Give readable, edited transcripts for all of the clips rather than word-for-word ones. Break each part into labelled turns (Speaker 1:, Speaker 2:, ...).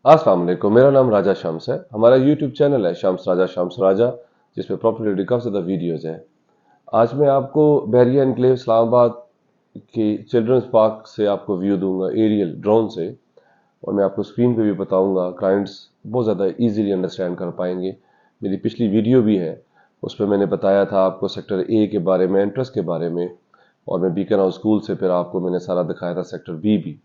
Speaker 1: अस्सलाम वालेकुम, मेरा नाम राजा शम्स है। हमारा यूट्यूब चैनल है शम्स राजा, जिसमें प्रॉपर्टी काफ़ी ज़्यादा वीडियोज़ हैं। आज मैं आपको बहरिया एनक्लेव इस्लामाबाद की चिल्ड्रंस पार्क से आपको व्यू दूंगा एरियल ड्रोन से, और मैं आपको स्क्रीन पे भी बताऊंगा। क्लाइंट्स बहुत ज़्यादा इजीली अंडरस्टैंड कर पाएंगे। मेरी पिछली वीडियो भी है, उस पर मैंने बताया था आपको सेक्टर ए के बारे में, एंट्रेंस के बारे में, और मैं बीकन हाउस स्कूल से फिर आपको मैंने सारा दिखाया था सेक्टर बी भी।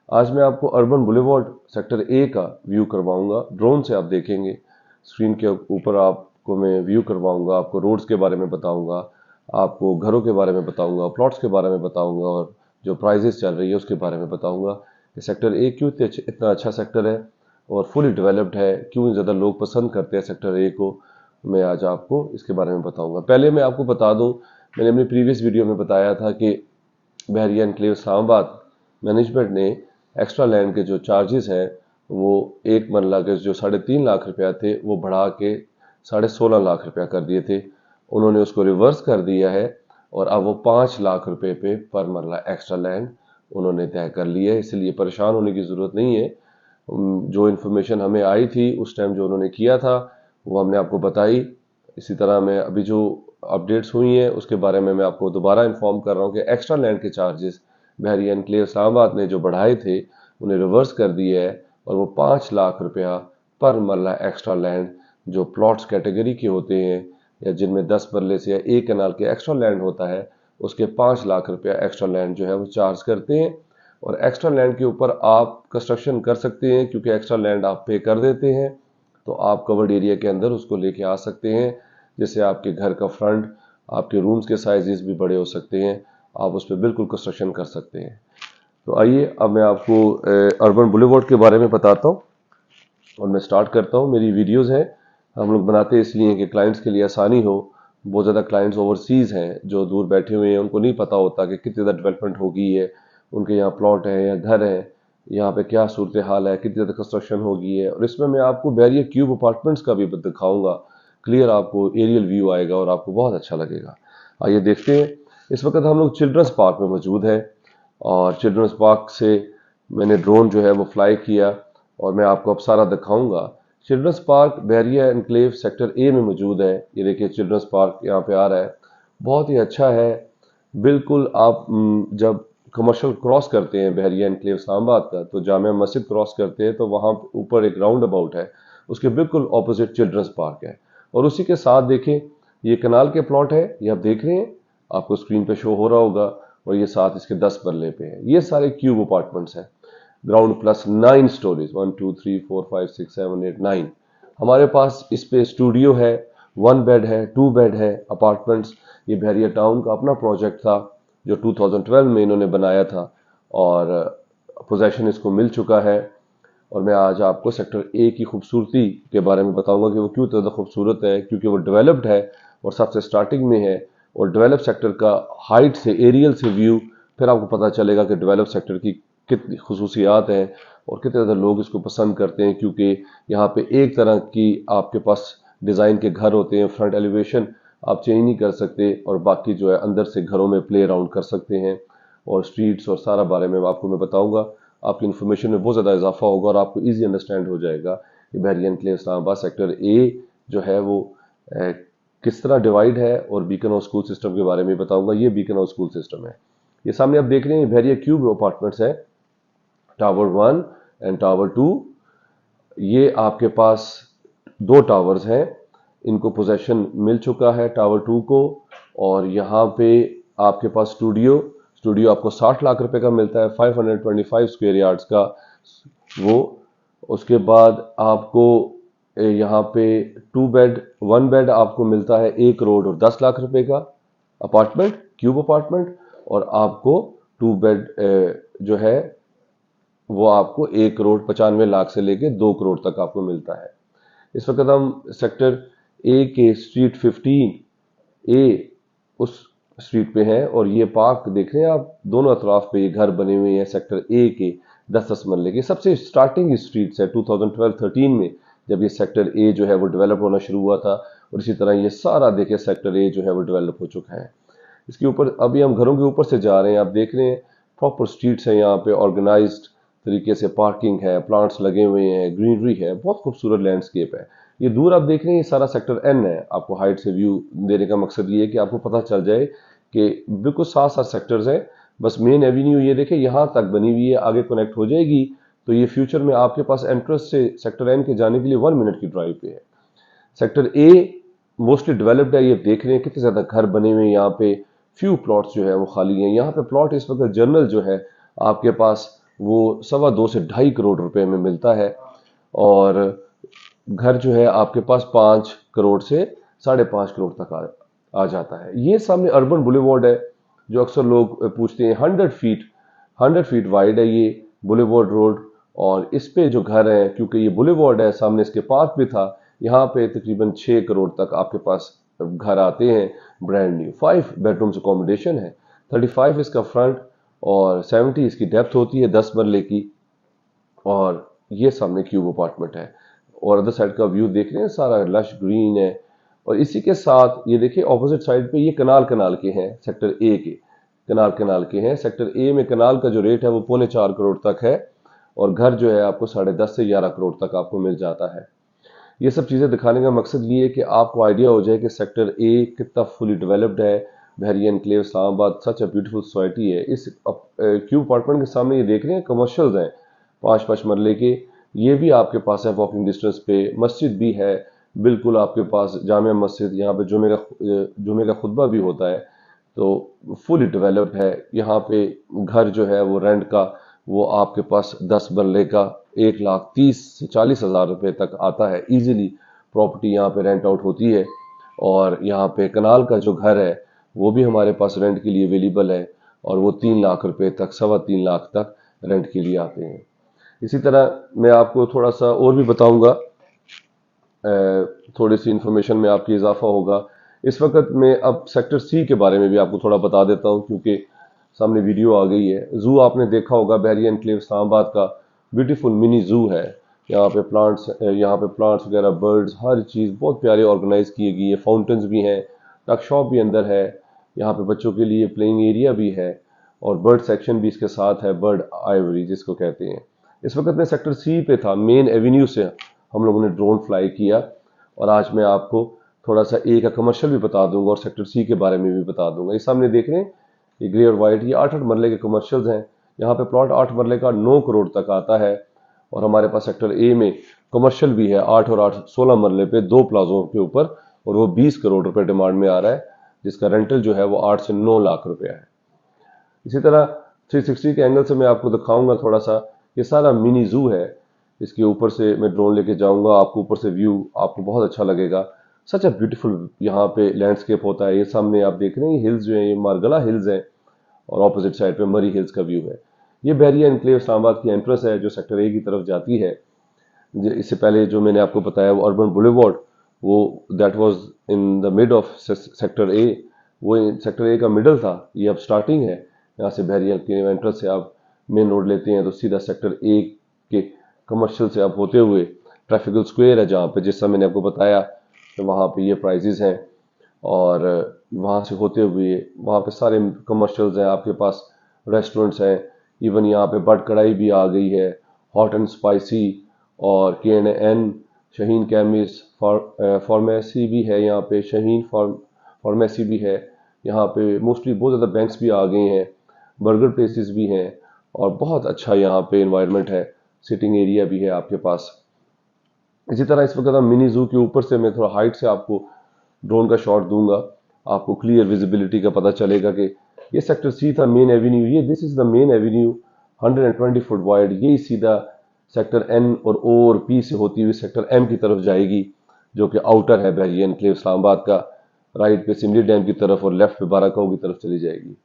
Speaker 1: आज मैं आपको अर्बन बुलेवार्ड सेक्टर ए का व्यू करवाऊंगा, ड्रोन से आप देखेंगे। स्क्रीन के ऊपर आपको मैं व्यू करवाऊंगा, आपको रोड्स के बारे में बताऊंगा, आपको घरों के बारे में बताऊंगा, प्लॉट्स के बारे में बताऊंगा, और जो प्राइजेस चल रही है उसके बारे में बताऊंगा कि सेक्टर ए क्यों इतना अच्छा सेक्टर है और फुली डेवलप्ड है, क्यों ज़्यादा लोग पसंद करते हैं सेक्टर ए को। मैं आज आपको इसके बारे में बताऊंगा। पहले मैं आपको बता दूं, मैंने अपनी प्रीवियस वीडियो में बताया था कि बहरिया एनक्लेव इस्लामाबाद मैनेजमेंट ने एक्स्ट्रा लैंड के जो चार्जेस हैं वो एक मरला के जो 3.5 लाख रुपया थे वो बढ़ा के 16.5 लाख रुपया कर दिए थे। उन्होंने उसको रिवर्स कर दिया है और अब वो 5 लाख रुपए पे पर मरला एक्स्ट्रा लैंड उन्होंने तय कर लिया है। इसलिए परेशान होने की ज़रूरत नहीं है। जो इन्फॉर्मेशन हमें आई थी उस टाइम जो उन्होंने किया था वो हमने आपको बताई। इसी तरह मैं अभी जो अपडेट्स हुई हैं उसके बारे में मैं आपको दोबारा इन्फॉर्म कर रहा हूँ कि एक्स्ट्रा लैंड के चार्जेस बहरिया एनक्लेव इस्लामाबाद ने जो बढ़ाए थे उन्हें रिवर्स कर दिया है, और वो 5 लाख रुपया पर मरला एक्स्ट्रा लैंड जो प्लॉट्स कैटेगरी के होते हैं या जिनमें 10 मरले से या 1 कनाल के एक्स्ट्रा लैंड होता है उसके 5 लाख रुपया एक्स्ट्रा लैंड जो है वो चार्ज करते हैं। और एक्स्ट्रा लैंड के ऊपर आप कंस्ट्रक्शन कर सकते हैं, क्योंकि एक्स्ट्रा लैंड आप पे कर देते हैं तो आप कवर्ड एरिया के अंदर उसको लेके आ सकते हैं, जिससे आपके घर का फ्रंट, आपके रूम्स के साइजेस भी बड़े हो सकते हैं, आप उस पर बिल्कुल कंस्ट्रक्शन कर सकते हैं। तो आइए अब मैं आपको अर्बन बुलेवार्ड के बारे में बताता हूँ और मैं स्टार्ट करता हूँ। मेरी वीडियोस हैं, हम लोग बनाते इसलिए कि क्लाइंट्स के लिए आसानी हो। बहुत ज़्यादा क्लाइंट्स ओवरसीज़ हैं जो दूर बैठे हुए हैं, उनको नहीं पता होता कि कितनी ज़्यादा डेवलपमेंट हो गई है, उनके यहाँ प्लॉट है या घर है, यहाँ पे क्या सूरत हाल है, कितनी ज़्यादा कंस्ट्रक्शन हो गई है। और इसमें मैं आपको बहरिया क्यूब अपार्टमेंट्स का भी दिखाऊंगा, क्लियर आपको एरियल व्यू आएगा और आपको बहुत अच्छा लगेगा। आइए देखते हैं। इस वक्त हम लोग चिल्ड्रंस पार्क में मौजूद हैं और चिल्ड्रंस पार्क से मैंने ड्रोन जो है वो फ्लाई किया और मैं आपको अब सारा दिखाऊंगा। Childrens park Bahria enclave sector A में मौजूद है। ये देखिए चिल्ड्रंस पार्क यहाँ पे आ रहा है, बहुत ही अच्छा है। बिल्कुल आप जब कमर्शियल क्रॉस करते हैं बहरिया एनक्लेव इस्लामाबाद का तो जामिया मस्जिद क्रॉस करते हैं तो वहाँ ऊपर एक राउंड अबाउट है, उसके बिल्कुल ऑपोजिट चिल्ड्रंस पार्क है। और उसी के साथ देखें ये कनाल के प्लॉट है, ये आप देख रहे हैं, आपको स्क्रीन पे शो हो रहा होगा, और ये साथ इसके 10 मरले पे है। ये सारे क्यूब अपार्टमेंट्स हैं, ग्राउंड प्लस 9 स्टोरीज, 1 2 3 4 5 6 7 8 9। हमारे पास इस पे स्टूडियो है, 1 बेड है, 2 बेड है अपार्टमेंट्स। ये बहरिया टाउन का अपना प्रोजेक्ट था जो 2012 में इन्होंने बनाया था और पोजेशन इसको मिल चुका है। और मैं आज आपको सेक्टर ए की खूबसूरती के बारे में बताऊंगा कि वो क्यों ज़्यादा खूबसूरत है, क्योंकि वो डेवलप्ड है और सबसे स्टार्टिंग में है। और डेवलप सेक्टर का हाइट से, एरियल से व्यू, फिर आपको पता चलेगा कि डेवलप सेक्टर की कितनी खसूसियात हैं और कितने ज़्यादा लोग इसको पसंद करते हैं, क्योंकि यहाँ पे एक तरह की आपके पास डिज़ाइन के घर होते हैं। फ्रंट एलिवेशन आप चेंज नहीं कर सकते और बाकी जो है अंदर से घरों में प्ले अराउंड कर सकते हैं। और स्ट्रीट्स और सारा बारे में आपको मैं बताऊंगा, आपकी इन्फॉर्मेशन में बहुत ज़्यादा इजाफा होगा और आपको ईजी अंडरस्टैंड हो जाएगा कि बहरिया एनक्लेव इस्लामाबाद सेक्टर ए जो है वो किस तरह डिवाइड है। और बीकन हाउस स्कूल सिस्टम के बारे में बताऊंगा। ये बीकन हाउस स्कूल सिस्टम है। ये सामने आप देख रहे हैं बहरिया क्यूब अपार्टमेंट्स है, टावर 1 एंड टावर 2। ये आपके पास 2 टावर्स हैं, इनको पोजेशन मिल चुका है टावर 2 को। और यहाँ पे आपके पास स्टूडियो आपको 60 लाख रुपए का मिलता है, 525 स्क्वायर यार्ड्स का वो। उसके बाद आपको यहाँ पे 1 बेड आपको मिलता है 1 करोड़ और 10 लाख रुपए का अपार्टमेंट, क्यूब अपार्टमेंट। और आपको 2 बेड जो है वो आपको 1 करोड़ 95 लाख से लेके 2 करोड़ तक आपको मिलता है। इस वक्त हम सेक्टर ए के स्ट्रीट 15 ए उस स्ट्रीट पे हैं और ये पार्क देख रहे हैं आप, दोनों अतराफ पे ये घर बने हुए हैं सेक्टर ए के 10-10 मरले के। सबसे स्टार्टिंग स्ट्रीट्स है 2012-13 में जब ये सेक्टर ए जो है वो डेवलप होना शुरू हुआ था। और इसी तरह ये सारा देखिए सेक्टर ए जो है वो डेवलप हो चुका है। इसके ऊपर अभी हम घरों के ऊपर से जा रहे हैं, आप देख रहे हैं प्रॉपर स्ट्रीट्स हैं यहाँ पे, ऑर्गेनाइज्ड तरीके से पार्किंग है, प्लांट्स लगे हुए हैं, ग्रीनरी है, बहुत खूबसूरत लैंडस्केप है। ये दूर आप देख रहे हैं, ये सारा सेक्टर एन है। आपको हाइट से व्यू देने का मकसद ये है कि आपको पता चल जाए कि बिल्कुल साथ साथ सेक्टर्स हैं। बस मेन एवेन्यू ये देखें यहाँ तक बनी हुई है, आगे कनेक्ट हो जाएगी तो ये फ्यूचर में आपके पास एंट्रेंस से सेक्टर एन के जाने के लिए 1 मिनट की ड्राइव पे है। सेक्टर ए मोस्टली डेवलप्ड है, ये देख रहे हैं कितने ज्यादा घर बने हुए हैं यहाँ पे। फ्यू प्लॉट्स जो है वो खाली हैं। यहाँ पे प्लॉट इस वक्त जनरल जो है आपके पास वो 2.25 से 2.5 करोड़ रुपए में मिलता है, और घर जो है आपके पास 5 करोड़ से 5.5 करोड़ तक आ जाता है। ये सामने अर्बन बुलेवार्ड है जो अक्सर लोग पूछते हैं। 100 फीट वाइड है ये बुलेवार्ड रोड, और इस पे जो घर है, क्योंकि ये बुलेवार्ड है, सामने इसके पार्क भी था, यहाँ पे तकरीबन 6 करोड़ तक आपके पास घर आते हैं ब्रांड न्यू। 5 बेडरूम्स अकोमोडेशन है, 35 इसका फ्रंट और 70 इसकी डेप्थ होती है 10 मरले की, और ये सामने क्यूब अपार्टमेंट है। और अदर साइड का व्यू देख रहे हैं, सारा लश ग्रीन है। और इसी के साथ ये देखिए ऑपोजिट साइड पे ये कनाल के हैं, सेक्टर ए के कनाल के हैं। सेक्टर ए में कनाल का जो रेट है वो 3.25 करोड़ तक है, और घर जो है आपको 10.5 से 11 करोड़ तक आपको मिल जाता है। ये सब चीज़ें दिखाने का मकसद ये है कि आपको आइडिया हो जाए कि सेक्टर ए कितना फुली डेवलप्ड है। Bahria enclave Islamabad such a beautiful society है। इस क्यूब अपार्टमेंट के सामने ये देख रहे हैं कमर्शियल्स हैं 5-5 मरले के, ये भी आपके पास है वॉकिंग डिस्टेंस पे। मस्जिद भी है बिल्कुल आपके पास, जामिया मस्जिद, यहाँ पे जुमे का खुतबा भी होता है, तो फुली डेवलप्ड है। यहाँ पे घर जो है वो रेंट का वो आपके पास 10 मरले का 1,30,000 से 40,000 रुपए तक आता है। इजीली प्रॉपर्टी यहाँ पे रेंट आउट होती है। और यहाँ पे कनाल का जो घर है वो भी हमारे पास रेंट के लिए अवेलेबल है, और वो 3 लाख रुपए तक, 3.25 लाख तक रेंट के लिए आते हैं। इसी तरह मैं आपको थोड़ा सा और भी बताऊंगा, थोड़ी सी इंफॉर्मेशन में आपकी इजाफा होगा। इस वक्त मैं अब सेक्टर सी के बारे में भी आपको थोड़ा बता देता हूँ, क्योंकि सामने वीडियो आ गई है। जू आपने देखा होगा, बहरिया एनक्लेव इस्लामाबाद का ब्यूटीफुल मिनी जू है। यहाँ पे प्लांट्स वगैरह, बर्ड्स, हर चीज़ बहुत प्यारे ऑर्गेनाइज की गई है। फाउंटेन्स भी हैं, टक शॉप भी अंदर है, यहाँ पे बच्चों के लिए प्लेइंग एरिया भी है, और बर्ड सेक्शन भी इसके साथ है, बर्ड आइवरी जिसको कहते हैं। इस वक्त मैं सेक्टर सी पे था, मेन एवेन्यू से हम लोगों ने ड्रोन फ्लाई किया, और आज मैं आपको थोड़ा सा ए का कमर्शियल भी बता दूंगा और सेक्टर सी के बारे में भी बता दूंगा। ये सामने देख रहे हैं, ये ग्रे और वाइट, ये 8-8 मरले के कमर्शियल्स हैं। यहाँ पे प्लॉट 8 मरले का 9 करोड़ तक आता है, और हमारे पास सेक्टर ए में कमर्शियल भी है 8 और 8 16 मरले पे 2 प्लाजों के ऊपर, और वो 20 करोड़ रुपए डिमांड में आ रहा है, जिसका रेंटल जो है वो 8 से 9 लाख रुपया है। इसी तरह 360 के एंगल से मैं आपको दिखाऊंगा थोड़ा सा। ये सारा मिनी जू है, इसके ऊपर से मैं ड्रोन लेके जाऊंगा, आपको ऊपर से व्यू आपको बहुत अच्छा लगेगा। सच अ ब्यूटीफुल यहाँ पे लैंडस्केप होता है। ये सामने आप देख रहे हैं हिल्स जो है, ये मारगला हिल्स हैं, और ऑपोजिट साइड पे मरी हिल्स का व्यू है। ये बहरिया एनक्लेव इस्लामाबाद की एंट्रेंस है जो सेक्टर ए की तरफ जाती है। इससे पहले जो मैंने आपको बताया वो अर्बन बुलेवार्ड, वो that was in the mid of sector A, वो सेक्टर ए का मिडल था। ये अब स्टार्टिंग है। यहाँ से बहरिया के एंट्रेंस से आप मेन रोड लेते हैं तो सीधा सेक्टर ए के कमर्शियल से आप होते हुए ट्रैफिकल स्क्वायर है, जहाँ पे जैसा मैंने आपको बताया तो वहाँ पे ये प्राइजेस हैं, और वहाँ से होते हुए वहाँ पे सारे कमर्शियल्स हैं, आपके पास रेस्टोरेंट्स हैं। इवन यहाँ पे बट कढ़ाई भी आ गई है, हॉट एंड स्पाइसी, और K&N, शहीन केमिस्ट, फार्मेसी भी है यहाँ पे, शहीन फार्मेसी भी है यहाँ पे। मोस्टली बहुत ज़्यादा बैंक्स भी आ गए हैं, बर्गर प्लेसेस भी हैं, और बहुत अच्छा यहाँ पे एनवायरनमेंट है, सिटिंग एरिया भी है आपके पास। इसी तरह इस वक्त मिनी जू के ऊपर से मैं थोड़ा हाइट से आपको ड्रोन का शॉट दूंगा, आपको क्लियर विजिबिलिटी का पता चलेगा कि ये सेक्टर सी था, मेन एवेन्यू। ये this is the main Avenue, 120 foot wide. ये सीधा सेक्टर एन और ओ और पी से होती हुई सेक्टर एम की तरफ जाएगी, जो कि आउटर है बहरिया एनक्लेव इस्लामाबाद का। राइट पे सिमली डैम की तरफ और लेफ्ट पे बाराकाऊ की तरफ चली जाएगी।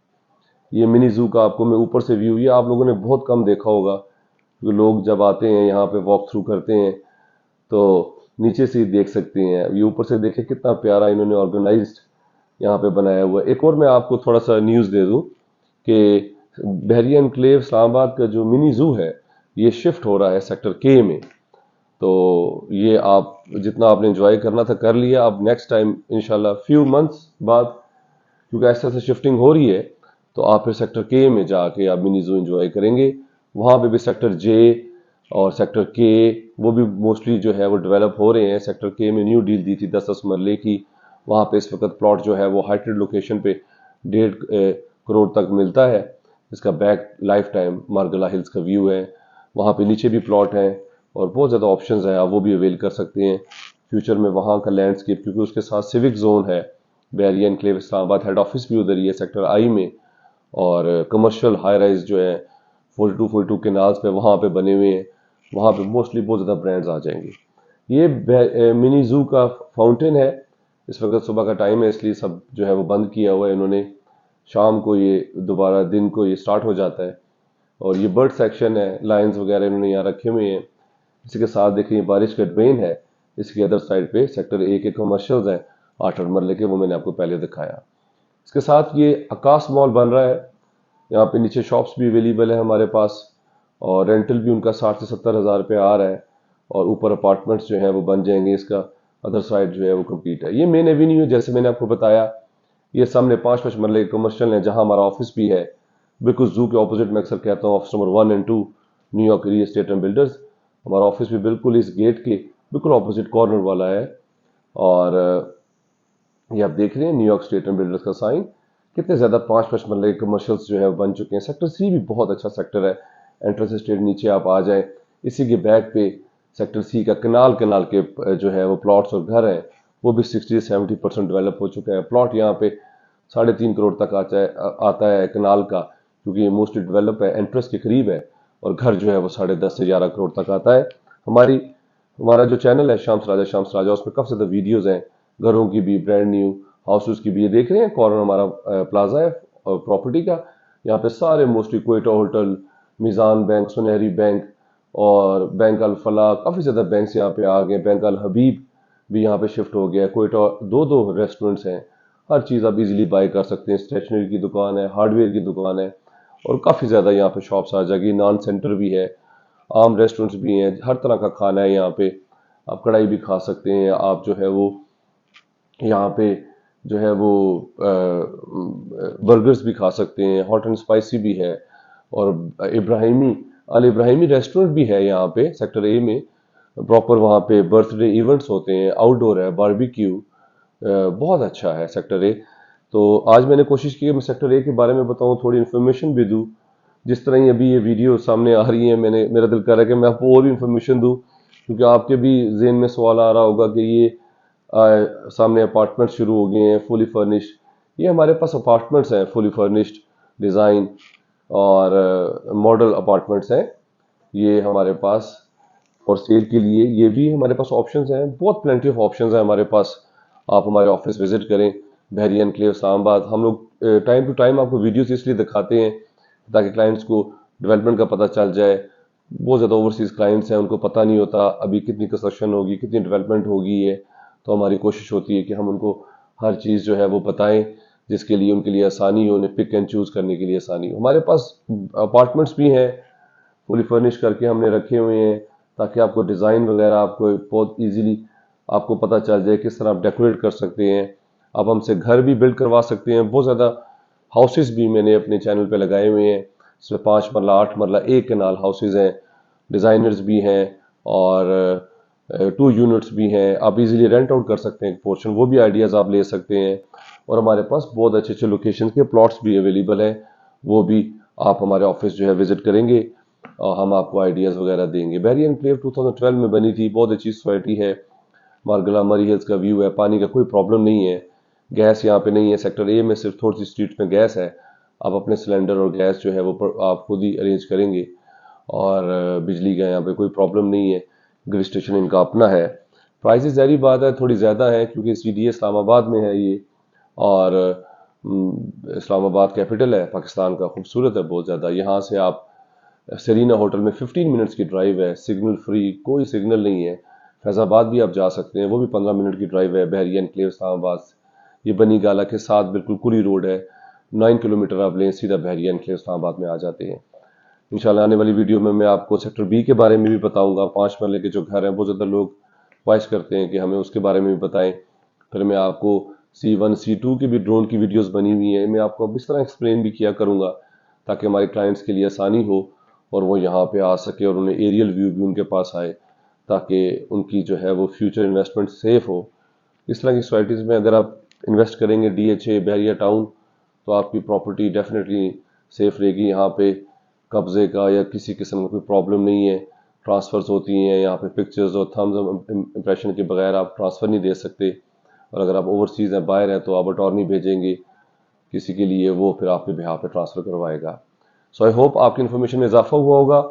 Speaker 1: ये मिनी जू का आपको मैं ऊपर से व्यू, ये आप लोगों ने बहुत कम देखा होगा, क्योंकि लोग जब आते हैं यहाँ पे वॉक थ्रू करते हैं तो नीचे से ही देख सकते हैं। ये ऊपर से देखें कितना प्यारा इन्होंने ऑर्गेनाइज्ड यहाँ पे बनाया हुआ है। एक और मैं आपको थोड़ा सा न्यूज़ दे दूँ कि बहरिया एनक्लेव इस्लामाबाद का जो मिनी जू है ये शिफ्ट हो रहा है सेक्टर के में। तो ये आप जितना आपने एंजॉय करना था कर लिया। अब नेक्स्ट टाइम इंशाल्लाह फ्यू मंथ्स बाद, क्योंकि ऐसे ऐसे शिफ्टिंग हो रही है, तो आप फिर सेक्टर के में जाके आप मिनी जू एंजॉय करेंगे। वहाँ पे भी सेक्टर जे और सेक्टर के वो भी मोस्टली जो है वो डेवलप हो रहे हैं। सेक्टर के में न्यू डील दी थी 10-10 मरले की, वहाँ पे इस वक्त प्लॉट जो है वो हाइटेड लोकेशन पे 1.5 करोड़ तक मिलता है। इसका बैक लाइफ टाइम मार्गला हिल्स का व्यू है। वहाँ पे नीचे भी प्लॉट हैं और बहुत ज़्यादा ऑप्शंस हैं, आप वो भी अवेल कर सकते हैं फ्यूचर में। वहाँ का लैंडस्केप, क्योंकि उसके साथ सिविक जोन है, Bahria enclave Islamabad head office भी उधर ही है सेक्टर आई में, और कमर्शियल हाई राइज जो है 42 कैनाल्स पे वहाँ पे बने हुए हैं। वहाँ पे मोस्टली बहुत ज़्यादा ब्रांड्स आ जाएंगे। ये मिनी जू का फाउंटेन है। इस वक्त सुबह का टाइम है, इसलिए सब जो है वो बंद किया हुआ है इन्होंने। शाम को ये दोबारा दिन को ये स्टार्ट हो जाता है। और ये बर्ड सेक्शन है, लायंस वगैरह इन्होंने यहाँ रखे हुए हैं। इसी के साथ देखिए बारिश का ड्रेन है। इसके अदर साइड पे सेक्टर ए के कमर्शियल्स हैं 8 मरले के, वो मैंने आपको पहले दिखाया। इसके साथ ये आकाश मॉल बन रहा है। यहाँ पे नीचे शॉप्स भी अवेलेबल है हमारे पास, और रेंटल भी उनका 60 से 70 हज़ार रुपये आ रहा है, और ऊपर अपार्टमेंट्स जो है वो बन जाएंगे। इसका अदर साइड जो है वो कंप्लीट है। ये मेन एवेन्यू है, जैसे मैंने आपको बताया। ये सामने 5 मरले के कमर्शियल है, जहाँ हमारा ऑफिस भी है, बिल्कुल जू के ऑपोजिट। मैं अक्सर कहता हूँ ऑफिस नंबर 1 और 2 New York real estate and builders. हमारा ऑफिस भी बिल्कुल इस गेट के बिल्कुल ऑपोजिट कॉर्नर वाला है। और ये आप देख रहे हैं न्यूयॉर्क स्टेट एंड बिल्डर्स का साइन। कितने ज़्यादा 5 मरले के कमर्शियल्स जो है बन चुके हैं। सेक्टर सी भी बहुत अच्छा सेक्टर है। एंट्रेंस स्टेट नीचे आप आ जाए, इसी के बैक पे सेक्टर सी का कनाल के जो है वो प्लॉट्स और घर हैं, वो भी 60-70% डेवलप हो चुका है। प्लॉट यहाँ पे 3.5 करोड़ तक आता है कनाल का, क्योंकि ये मोस्टली डेवलप है, एंट्रेंस के करीब है। और घर जो है वो 10.5 से 11 करोड़ तक आता है। हमारा जो चैनल है शाम्स राजा, उसमें काफ़ी ज़्यादा वीडियोस हैं, घरों की भी, ब्रांड न्यू हाउसेस की भी। ये देख रहे हैं कॉर्नर हमारा प्लाजा है प्रॉपर्टी का। यहाँ पे सारे मोस्टली क्वेटा होटल, मिजान बैंक, सुनहरी बैंक और बैंक अल फलाह, काफ़ी ज़्यादा बैंक्स यहाँ पे आ गए। बैंक अल हबीब भी यहाँ पे शिफ्ट हो गया है। क्वेटा 2 रेस्टोरेंट्स हैं, हर चीज़ आप इजीली बाय कर सकते हैं। स्टेशनरी की दुकान है, हार्डवेयर की दुकान है, और काफ़ी ज़्यादा यहाँ पे शॉप्स आ जाएगी। नॉन सेंटर भी है, आम रेस्टोरेंट्स भी हैं, हर तरह का खाना है यहाँ पे। आप कढ़ाई भी खा सकते हैं, आप जो है वो यहाँ पे जो है वो बर्गर्स भी खा सकते हैं, हॉट एंड स्पाइसी भी है। और अल इब्राहिमी रेस्टोरेंट भी है यहाँ पे सेक्टर ए में। प्रॉपर वहाँ पे बर्थडे इवेंट्स होते हैं, आउटडोर है, बारबेक्यू, बहुत अच्छा है सेक्टर ए। तो आज मैंने कोशिश की कि मैं सेक्टर ए के बारे में बताऊँ, थोड़ी इन्फॉर्मेशन भी दूँ। जिस तरह ही अभी ये वीडियो सामने आ रही है, मेरा दिल कर रहा है कि मैं आपको और भी इन्फॉर्मेशन दूँ, क्योंकि आपके भी जेहन में सवाल आ रहा होगा कि ये सामने अपार्टमेंट शुरू हो गए हैं फुली फर्निश्ड। ये हमारे पास अपार्टमेंट्स हैं फुली फर्निश्ड, डिज़ाइन और मॉडल अपार्टमेंट्स हैं ये हमारे पास और सेल के लिए। ये भी हमारे पास ऑप्शंस हैं, बहुत प्लेंटी ऑफ ऑप्शंस हैं हमारे पास। आप हमारे ऑफिस विजिट करें, बहरिया एनक्लेव इस्लामाबाद। हम लोग टाइम टू टाइम आपको वीडियोस इसलिए दिखाते हैं ताकि क्लाइंट्स को डेवलपमेंट का पता चल जाए। बहुत ज़्यादा ओवरसीज़ क्लाइंट्स हैं, उनको पता नहीं होता अभी कितनी कंस्ट्रक्शन होगी, कितनी डेवलपमेंट होगी है। तो हमारी कोशिश होती है कि हम उनको हर चीज़ जो है वो बताएं, जिसके लिए उनके लिए आसानी हो, उन्हें पिक एंड चूज़ करने के लिए आसानी हो। हमारे पास अपार्टमेंट्स भी हैं फुली फर्निश करके हमने रखे हुए हैं, ताकि आपको डिज़ाइन वगैरह आपको बहुत इजीली आपको पता चल जाए किस तरह आप डेकोरेट कर सकते हैं। आप हमसे घर भी बिल्ड करवा सकते हैं। बहुत ज़्यादा हाउसेस भी मैंने अपने चैनल पे लगाए हुए हैं, इसमें 5 मरला 8 मरला एक कनाल हाउसेज हैं, डिज़ाइनर्स भी हैं और 2 यूनिट्स भी हैं। आप इजीली रेंट आउट कर सकते हैं एक पोर्शन, वो भी आइडियाज़ आप ले सकते हैं। और हमारे पास बहुत अच्छे अच्छे लोकेशन के प्लॉट्स भी अवेलेबल हैं, वो भी आप हमारे ऑफिस जो है विजिट करेंगे और हम आपको आइडियाज़ वगैरह देंगे। बहरिया एनक्लेव 2012 में बनी थी, बहुत अच्छी सोसाइटी है। मार्गला मरी हिल्स का व्यू है, पानी का कोई प्रॉब्लम नहीं है। गैस यहाँ पे नहीं है, सेक्टर ए में सिर्फ थोड़ी सी स्ट्रीट में गैस है। आप अपने सिलेंडर और गैस जो है वो आप खुद ही अरेंज करेंगे, और बिजली का यहाँ पे कोई प्रॉब्लम नहीं है। ग्रिड स्टेशन इनका अपना है। प्राइसेस ज़ाहिर बात है थोड़ी ज़्यादा है, क्योंकि सीडीए इस्लामाबाद में है ये, और इस्लामाबाद कैपिटल है पाकिस्तान का, खूबसूरत है बहुत ज़्यादा। यहाँ से आप सेरीना होटल में 15 मिनट्स की ड्राइव है, सिग्नल फ्री, कोई सिग्नल नहीं है। फैज़ाबाद भी आप जा सकते हैं, वो भी 15 मिनट की ड्राइव है बहरिया एनक्लेव इस्लामाबाद से। ये बनी गाला के साथ बिल्कुल कुली रोड है, 9 किलोमीटर आप लें सीधा बहरिया एनक्लेव इस्लामाबाद में आ जाते हैं। इंशाल्लाह आने वाली वीडियो में मैं आपको सेक्टर बी के बारे में भी बताऊंगा। 5 मरले के जो घर हैं, बहुत ज़्यादा लोग ख्वाहिश करते हैं कि हमें उसके बारे में भी बताएं। फिर मैं आपको C1 C2 की भी ड्रोन की वीडियोस बनी हुई हैं, मैं आपको अब इस तरह एक्सप्लेन भी किया करूंगा ताकि हमारे क्लाइंट्स के लिए आसानी हो اور وہ یہاں پہ آ سکے اور انہیں ایریل ویو بھی ان کے پاس آئے تاکہ ان کی جو ہے وہ فیوچر انویسٹمنٹ سیف ہو. اس طرح کی سوسائٹیز میں اگر آپ انویسٹ کریں گے DHA بحریہ ٹاؤن تو آپ کی پراپرٹی ڈیفینیٹلی سیف رہے گی. یہاں پہ قبضے کا یا کسی قسم کا کوئی پرابلم نہیں ہے. ٹرانسفرز ہوتی ہیں یہاں پہ، پکچرز اور تھمز امپریشن کے بغیر آپ ٹرانسفر نہیں دے سکتے. اور اگر آپ اوورسیز ہیں، باہر ہیں، تو آپ اٹارنی بھیجیں گے کسی کے لیے، وہ پھر آپ کے بہاف پہ ٹرانسفر کروائے گا. سو آئی ہوپ آپ کی انفارمیشن میں اضافہ ہوا ہوگا.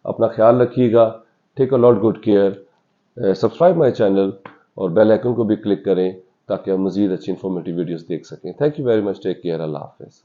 Speaker 1: اپنا خیال رکھیے گا. Take a lot good care. Subscribe my channel اور بیل آئکن کو بھی کلک کریں تاکہ آپ مزید اچھی انفارمیٹیو ویڈیوز دیکھ سکیں. Thank you very much. Take care. اللہ حافظ.